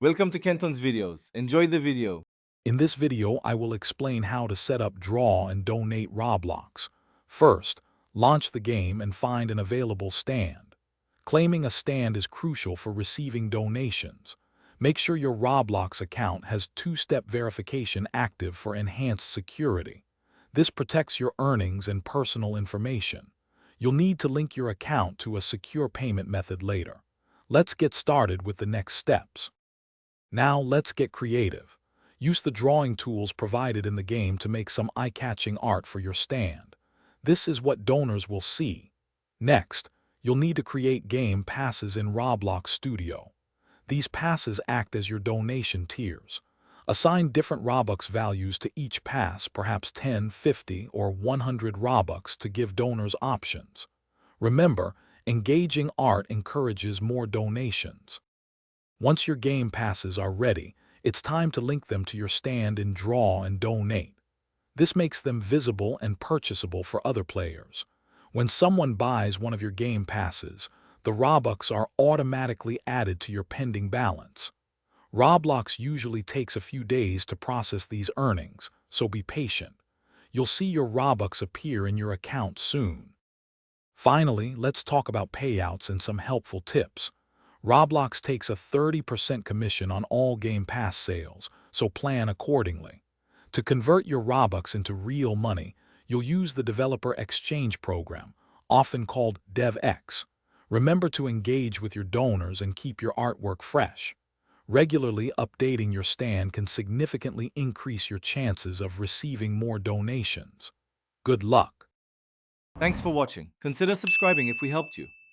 Welcome to Kenton's videos. Enjoy the video. In this video, I will explain how to set up Draw and Donate Roblox. First, launch the game and find an available stand. Claiming a stand is crucial for receiving donations. Make sure your Roblox account has two-step verification active for enhanced security. This protects your earnings and personal information. You'll need to link your account to a secure payment method later. Let's get started with the next steps. Now let's get creative. Use the drawing tools provided in the game to make some eye-catching art for your stand. This is what donors will see. Next, you'll need to create game passes in Roblox Studio. These passes act as your donation tiers. Assign different Robux values to each pass, perhaps 10, 50, or 100 Robux to give donors options. Remember, engaging art encourages more donations. Once your game passes are ready, it's time to link them to your stand in Draw and Donate. This makes them visible and purchasable for other players. When someone buys one of your game passes, the Robux are automatically added to your pending balance. Roblox usually takes a few days to process these earnings, so be patient. You'll see your Robux appear in your account soon. Finally, let's talk about payouts and some helpful tips. Roblox takes a 30% commission on all Game Pass sales, so plan accordingly. To convert your Robux into real money, you'll use the Developer Exchange Program, often called DevX. Remember to engage with your donors and keep your artwork fresh. Regularly updating your stand can significantly increase your chances of receiving more donations. Good luck! Thanks for watching. Consider subscribing if we helped you.